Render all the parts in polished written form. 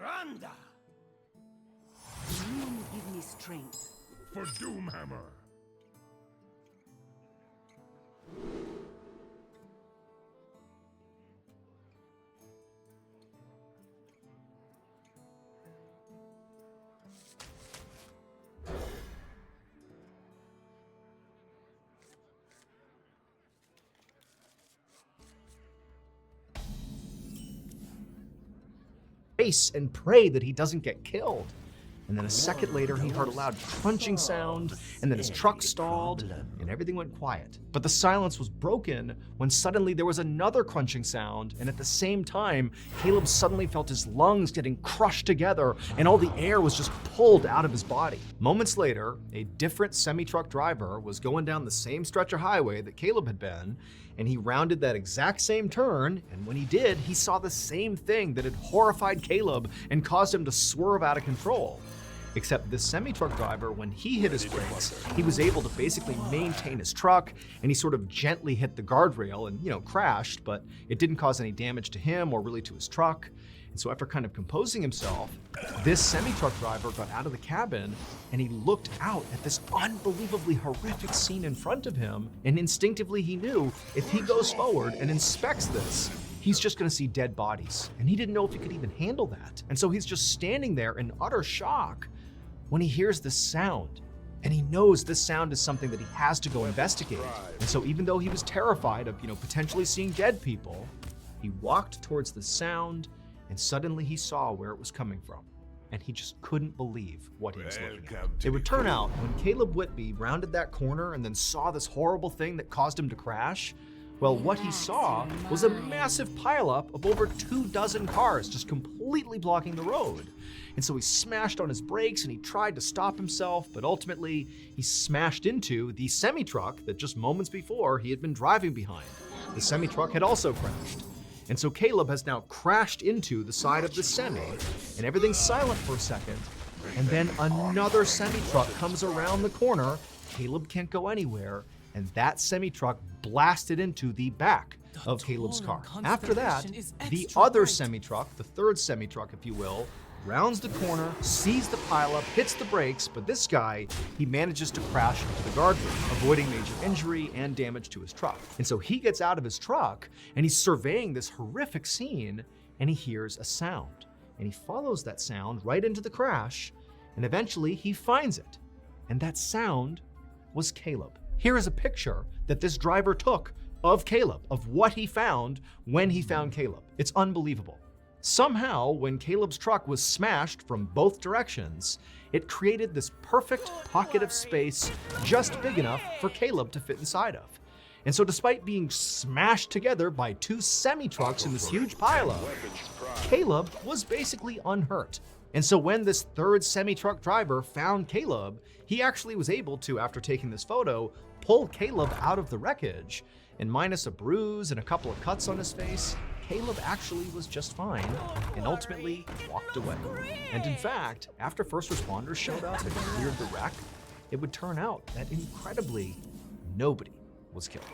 Randa! You give me strength. For Doomhammer! Face and pray that he doesn't get killed. And then a second later, he heard a loud crunching sound, and then his truck stalled, and everything went quiet. But the silence was broken when suddenly there was another crunching sound, and at the same time, Caleb suddenly felt his lungs getting crushed together, and all the air was just pulled out of his body. Moments later, a different semi-truck driver was going down the same stretch of highway that Caleb had been, and he rounded that exact same turn, and when he did, he saw the same thing that had horrified Caleb and caused him to swerve out of control. Except this semi-truck driver, when he hit his brakes, he was able to basically maintain his truck, and he sort of gently hit the guardrail and, crashed, but it didn't cause any damage to him or really to his truck. And so after kind of composing himself, this semi-truck driver got out of the cabin and he looked out at this unbelievably horrific scene in front of him, and instinctively he knew if he goes forward and inspects this, he's just gonna see dead bodies. And he didn't know if he could even handle that. And so he's just standing there in utter shock when he hears this sound. And he knows this sound is something that he has to go investigate. And so even though he was terrified of, potentially seeing dead people, he walked towards the sound, and suddenly he saw where it was coming from. And he just couldn't believe what he was looking at. It would turn out when Caleb Whitby rounded that corner and then saw this horrible thing that caused him to crash, well, what he saw was a massive pileup of over 24 cars just completely blocking the road. And so he smashed on his brakes and he tried to stop himself, but ultimately he smashed into the semi-truck that just moments before he had been driving behind. The semi-truck had also crashed. And so Caleb has now crashed into the side of the semi, and everything's silent for a second. And then another semi-truck comes around the corner. Caleb can't go anywhere, and that semi-truck blasted into the back of Caleb's car. After that, the other semi-truck, the third semi-truck, if you will, rounds the corner, sees the pileup, hits the brakes, but this guy, he manages to crash into the guardrail, avoiding major injury and damage to his truck. And so he gets out of his truck, and he's surveying this horrific scene, and he hears a sound. And he follows that sound right into the crash, and eventually he finds it. And that sound was Caleb. Here is a picture that this driver took of Caleb, of what he found when he found Caleb. It's unbelievable. Somehow, when Caleb's truck was smashed from both directions, it created this perfect pocket of space just big enough for Caleb to fit inside of. And so despite being smashed together by two semi-trucks in this huge pileup, Caleb was basically unhurt. And so when this third semi-truck driver found Caleb, he actually was able to, after taking this photo, pull Caleb out of the wreckage, and minus a bruise and a couple of cuts on his face, Caleb actually was just fine and ultimately walked away. And in fact, after first responders showed up and cleared the wreck, it would turn out that incredibly, nobody was killed.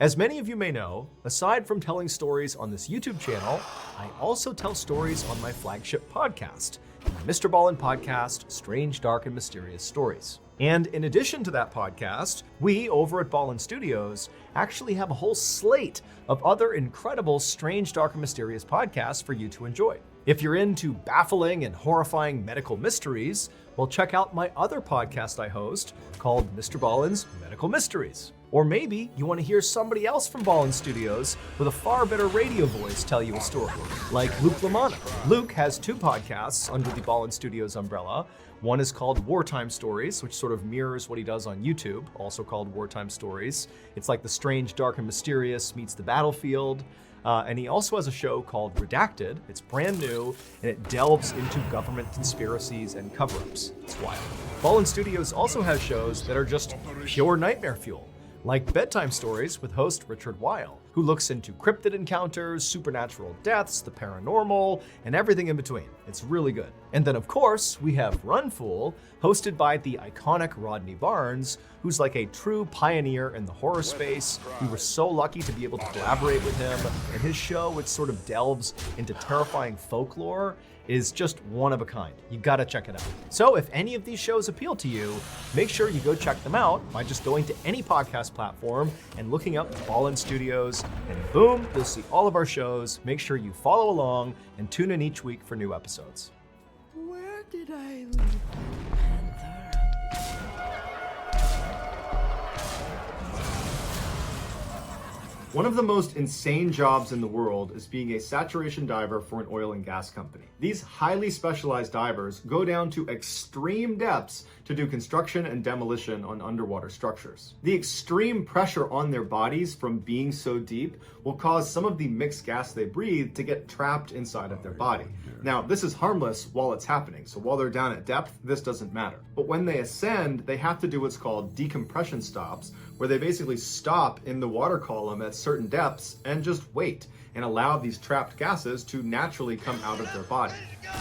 As many of you may know, aside from telling stories on this YouTube channel, I also tell stories on my flagship podcast, the Mr. Ballin podcast, Strange, Dark, and Mysterious Stories. And in addition to that podcast, we over at Ballin Studios actually have a whole slate of other incredible strange, dark, and mysterious podcasts for you to enjoy. If you're into baffling and horrifying medical mysteries, well, check out my other podcast I host called Mr. Ballin's Medical Mysteries. Or maybe you want to hear somebody else from Ballin Studios with a far better radio voice tell you a story, like Luke Lamanna. Luke has two podcasts under the Ballin Studios umbrella. One is called Wartime Stories, which sort of mirrors what he does on YouTube, also called Wartime Stories. It's like the strange, dark, and mysterious meets the battlefield. And he also has a show called Redacted. It's brand new, and it delves into government conspiracies and cover-ups. It's wild. Ballin Studios also has shows that are just pure nightmare fuel, like Bedtime Stories with host Richard Weil, who looks into cryptid encounters, supernatural deaths, the paranormal, and everything in between. It's really good. And then of course, we have Run Fool, hosted by the iconic Rodney Barnes, who's like a true pioneer in the horror space. We were so lucky to be able to collaborate with him, and his show, which sort of delves into terrifying folklore, is just one of a kind. You gotta check it out. So if any of these shows appeal to you, make sure you go check them out by just going to any podcast platform and looking up Ballin Studios, and boom, you'll see all of our shows. Make sure you follow along and tune in each week for new episodes. Where did I leave my panther? One of the most insane jobs in the world is being a saturation diver for an oil and gas company. These highly specialized divers go down to extreme depths to do construction and demolition on underwater structures. The extreme pressure on their bodies from being so deep will cause some of the mixed gas they breathe to get trapped inside of their body. Now, this is harmless while it's happening, so while they're down at depth, this doesn't matter. But when they ascend, they have to do what's called decompression stops, where they basically stop in the water column at certain depths and just wait and allow these trapped gases to naturally come out of their body.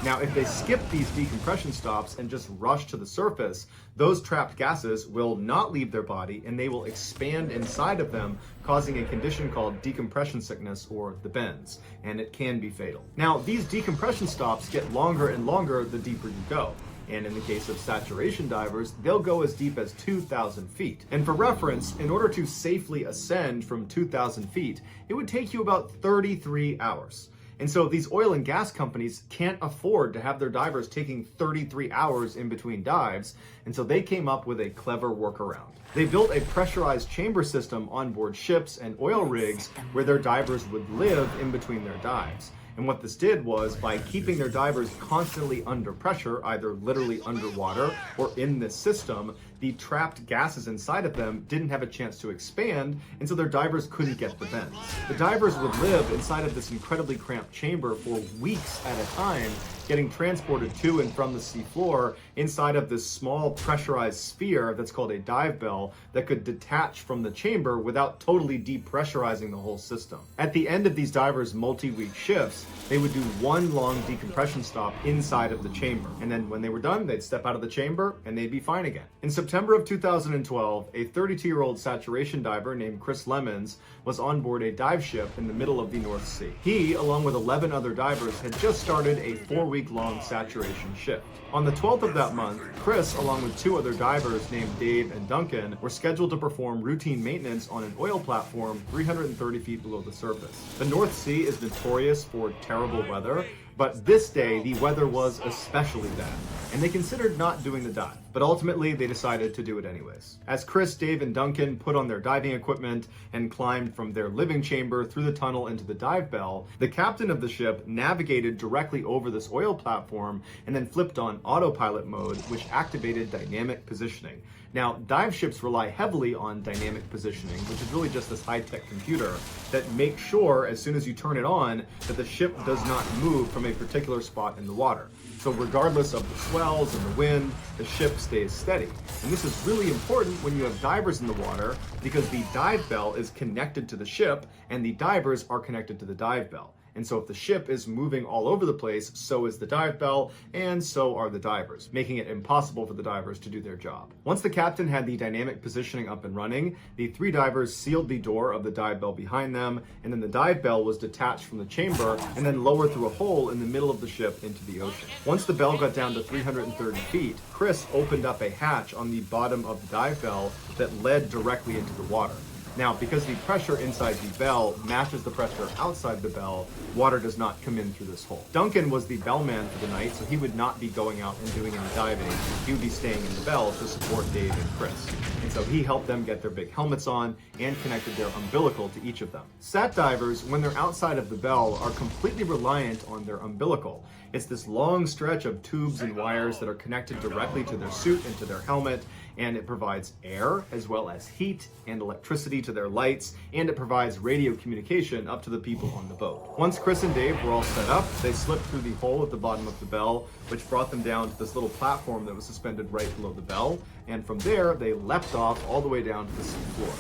Now, if they skip these decompression stops and just rush to the surface, those trapped gases will not leave their body and they will expand inside of them, causing a condition called decompression sickness, or the bends, and it can be fatal. Now, these decompression stops get longer and longer the deeper you go. And in the case of saturation divers, they'll go as deep as 2,000 feet. And for reference, in order to safely ascend from 2,000 feet, it would take you about 33 hours. And so these oil and gas companies can't afford to have their divers taking 33 hours in between dives, and so they came up with a clever workaround. They built a pressurized chamber system on board ships and oil rigs where their divers would live in between their dives. And what this did was, by keeping their divers constantly under pressure, either literally underwater or in this system, the trapped gases inside of them didn't have a chance to expand, and so their divers couldn't get the bends. The divers would live inside of this incredibly cramped chamber for weeks at a time, getting transported to and from the seafloor inside of this small pressurized sphere that's called a dive bell that could detach from the chamber without totally depressurizing the whole system. At the end of these divers' multi-week shifts, they would do one long decompression stop inside of the chamber. And then when they were done, they'd step out of the chamber and they'd be fine again. In September of 2012, a 32-year-old saturation diver named Chris Lemons was on board a dive ship in the middle of the North Sea. He, along with 11 other divers, had just started a 4-week-long saturation shift. On the 12th of that month, Chris, along with 2 other divers named Dave and Duncan, were scheduled to perform routine maintenance on an oil platform 330 feet below the surface. The North Sea is notorious for terrible weather, but this day the weather was especially bad, and they considered not doing the dive, but ultimately they decided to do it anyways. As Chris, Dave, and Duncan put on their diving equipment and climbed from their living chamber through the tunnel into the dive bell, the captain of the ship navigated directly over this oil platform and then flipped on autopilot mode, which activated dynamic positioning. Now, dive ships rely heavily on dynamic positioning, which is really just this high-tech computer that makes sure, as soon as you turn it on, that the ship does not move from a particular spot in the water. So regardless of the swells and the wind, the ship stays steady. And this is really important when you have divers in the water, because the dive bell is connected to the ship and the divers are connected to the dive bell. And so if the ship is moving all over the place, so is the dive bell, and so are the divers, making it impossible for the divers to do their job. Once the captain had the dynamic positioning up and running, the 3 divers sealed the door of the dive bell behind them, and then the dive bell was detached from the chamber and then lowered through a hole in the middle of the ship into the ocean. Once the bell got down to 330 feet, Chris opened up a hatch on the bottom of the dive bell that led directly into the water. Now, because the pressure inside the bell matches the pressure outside the bell, water does not come in through this hole. Duncan was the bellman for the night, so he would not be going out and doing any diving. He would be staying in the bell to support Dave and Chris. And so he helped them get their big helmets on and connected their umbilical to each of them. Sat divers, when they're outside of the bell, are completely reliant on their umbilical. It's this long stretch of tubes and wires that are connected directly to their suit and to their helmet, and it provides air as well as heat and electricity to their lights, and it provides radio communication up to the people on the boat. Once Chris and Dave were all set up, they slipped through the hole at the bottom of the bell, which brought them down to this little platform that was suspended right below the bell, and from there they leapt off all the way down to the sea floor.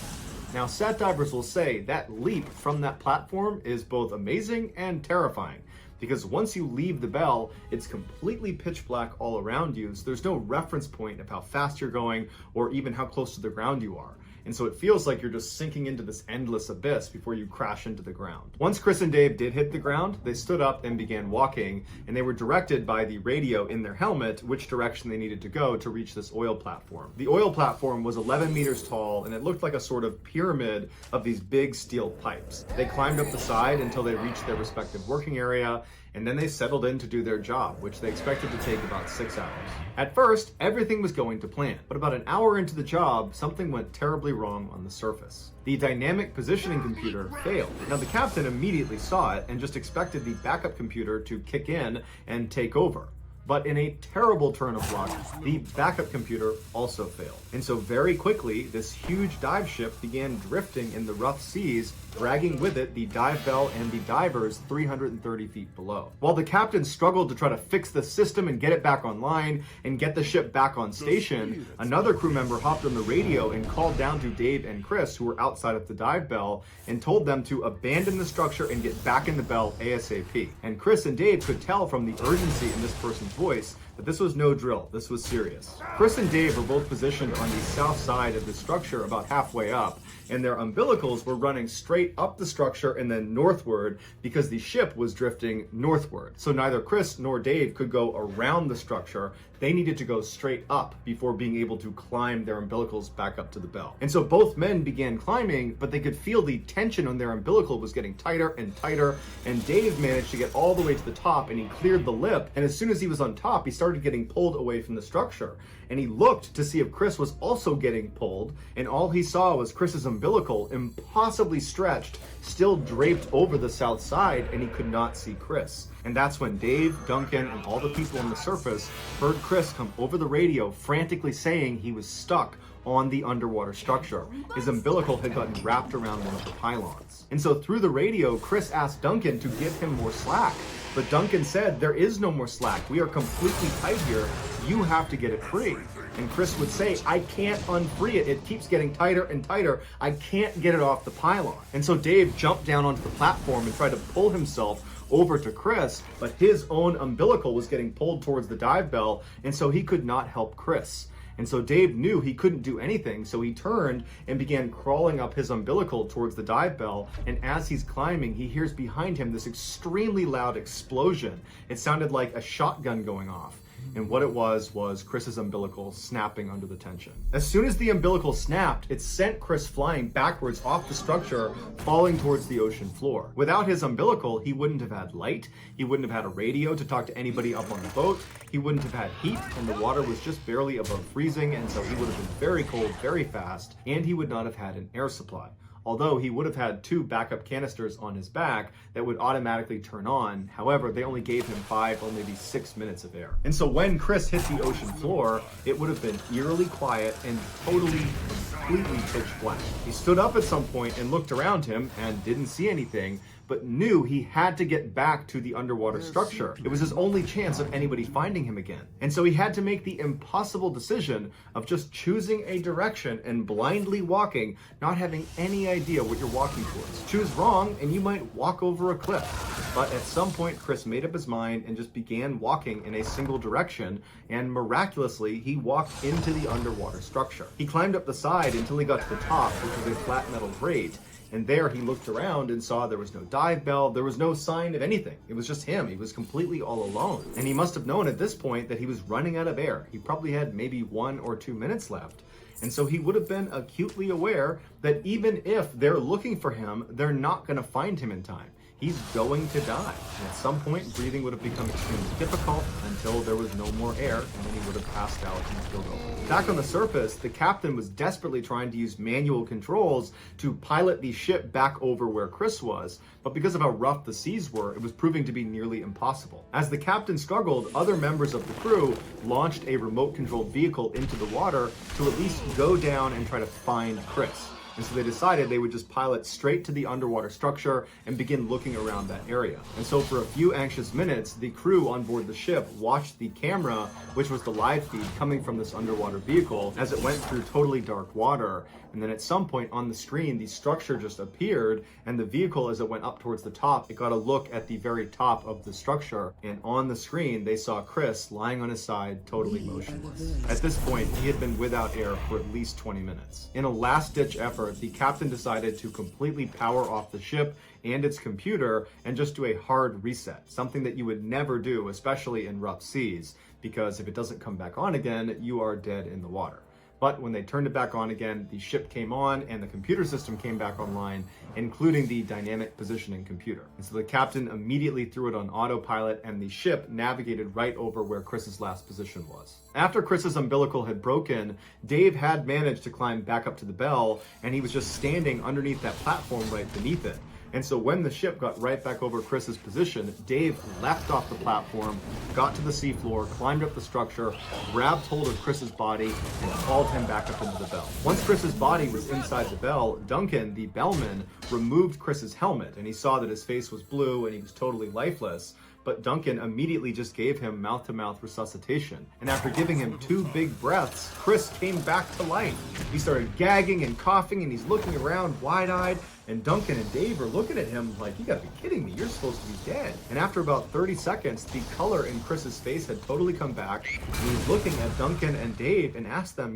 Now, sat divers will say that leap from that platform is both amazing and terrifying, because once you leave the bell, it's completely pitch black all around you, so there's no reference point of how fast you're going or even how close to the ground you are. And so it feels like you're just sinking into this endless abyss before you crash into the ground. Once Chris and Dave did hit the ground, they stood up and began walking, and they were directed by the radio in their helmet which direction they needed to go to reach this oil platform. The oil platform was 11 meters tall, and it looked like a sort of pyramid of these big steel pipes. They climbed up the side until they reached their respective working area, and then they settled in to do their job, which they expected to take about 6 hours. At first, everything was going to plan, but about an hour into the job, something went terribly wrong on the surface. The dynamic positioning computer failed. Now, the captain immediately saw it and just expected the backup computer to kick in and take over. But in a terrible turn of luck, the backup computer also failed. And so very quickly, this huge dive ship began drifting in the rough seas, dragging with it the dive bell and the divers 330 feet below. While the captain struggled to try to fix the system and get it back online and get the ship back on station, another crew member hopped on the radio and called down to Dave and Chris, who were outside of the dive bell, and told them to abandon the structure and get back in the bell ASAP. And Chris and Dave could tell from the urgency in this person's voice that this was no drill, this was serious. Chris and Dave were both positioned on the south side of the structure about halfway up, and their umbilicals were running straight up the structure and then northward because the ship was drifting northward. So neither Chris nor Dave could go around the structure. They needed to go straight up before being able to climb their umbilicals back up to the bell. And so both men began climbing, but they could feel the tension on their umbilical was getting tighter and tighter, and Dave managed to get all the way to the top, and he cleared the lip, and as soon as he was on top, he started getting pulled away from the structure. And he looked to see if Chris was also getting pulled, and all he saw was Chris's umbilical, impossibly stretched, still draped over the south side, and he could not see Chris. And that's when Dave, Duncan, and all the people on the surface heard Chris come over the radio frantically saying he was stuck on the underwater structure. His umbilical had gotten wrapped around one of the pylons. And so through the radio, Chris asked Duncan to give him more slack. But Duncan said, "There is no more slack. We are completely tight here. You have to get it free." And Chris would say, "I can't unfree it. It keeps getting tighter and tighter. I can't get it off the pylon." And so Dave jumped down onto the platform and tried to pull himself over to Chris, but his own umbilical was getting pulled towards the dive bell, and so he could not help Chris. And so Dave knew he couldn't do anything, so he turned and began crawling up his umbilical towards the dive bell, and as he's climbing, he hears behind him this extremely loud explosion. It sounded like a shotgun going off. And what it was Chris's umbilical snapping under the tension. As soon as the umbilical snapped, it sent Chris flying backwards off the structure, falling towards the ocean floor. Without his umbilical, he wouldn't have had light, he wouldn't have had a radio to talk to anybody up on the boat, he wouldn't have had heat, and the water was just barely above freezing, and so he would have been very cold very fast, and he would not have had an air supply. Although he would have had 2 backup canisters on his back that would automatically turn on. However, they only gave him 5 or maybe 6 minutes of air. And so when Chris hit the ocean floor, it would have been eerily quiet and totally, completely pitch black. He stood up at some point and looked around him and didn't see anything, but knew he had to get back to the underwater structure. It was his only chance of anybody finding him again. And so he had to make the impossible decision of just choosing a direction and blindly walking, not having any idea what you're walking towards. Choose wrong and you might walk over a cliff. But at some point, Chris made up his mind and just began walking in a single direction, and miraculously, he walked into the underwater structure. He climbed up the side until he got to the top, which was a flat metal grate. And there he looked around and saw there was no dive bell, there was no sign of anything. It was just him. He was completely all alone. And he must have known at this point that he was running out of air. He probably had maybe 1 or 2 minutes left. And so he would have been acutely aware that even if they're looking for him, they're not going to find him in time. He's going to die. And at some point, breathing would have become extremely difficult until there was no more air, and then he would have passed out and killed over. Back on the surface, the captain was desperately trying to use manual controls to pilot the ship back over where Chris was, but because of how rough the seas were, it was proving to be nearly impossible. As the captain struggled, other members of the crew launched a remote-controlled vehicle into the water to at least go down and try to find Chris. And so they decided they would just pilot straight to the underwater structure and begin looking around that area. And so for a few anxious minutes, the crew on board the ship watched the camera, which was the live feed coming from this underwater vehicle, as it went through totally dark water, And then at some point on the screen, the structure just appeared, and the vehicle, as it went up towards the top, it got a look at the very top of the structure, and on the screen they saw Chris lying on his side, totally motionless. At this point, he had been without air for at least 20 minutes. In a last-ditch effort, the captain decided to completely power off the ship and its computer and just do a hard reset, something that you would never do, especially in rough seas, because if it doesn't come back on again, you are dead in the water. But when they turned it back on again, the ship came on and the computer system came back online, including the dynamic positioning computer. And so the captain immediately threw it on autopilot, and the ship navigated right over where Chris's last position was. After Chris's umbilical had broken, Dave had managed to climb back up to the bell, and he was just standing underneath that platform right beneath it. And so when the ship got right back over Chris's position, Dave leapt off the platform, got to the seafloor, climbed up the structure, grabbed hold of Chris's body, and hauled him back up into the bell. Once Chris's body was inside the bell, Duncan, the bellman, removed Chris's helmet, and he saw that his face was blue and he was totally lifeless. But Duncan immediately just gave him mouth-to-mouth resuscitation. And after giving him 2 big breaths, Chris came back to life. He started gagging and coughing, and he's looking around wide-eyed, and Duncan and Dave are looking at him like, you gotta be kidding me, you're supposed to be dead. And after about 30 seconds, the color in Chris's face had totally come back, and he was looking at Duncan and Dave and asked them,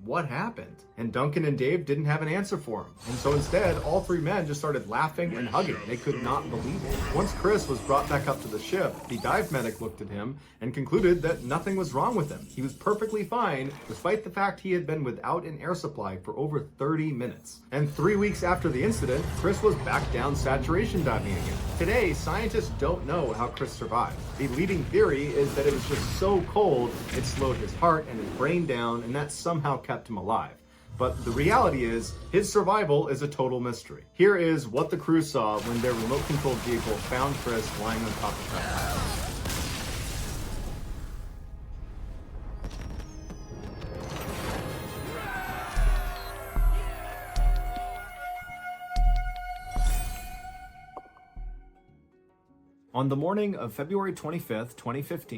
what happened? And Duncan and Dave didn't have an answer for him. And so instead, all 3 men just started laughing and hugging. They could not believe it. Once Chris was brought back up to the ship, the dive medic looked at him and concluded that nothing was wrong with him. He was perfectly fine, despite the fact he had been without an air supply for over 30 minutes. And 3 weeks after the incident, Chris was back down saturation diving again. Today, scientists don't know how Chris survived. The leading theory is that it was just so cold, it slowed his heart and his brain down, and that somehow kept him alive. But the reality is, his survival is a total mystery. Here is what the crew saw when their remote-controlled vehicle found Chris lying on top of that. On the morning of February 25th, 2015,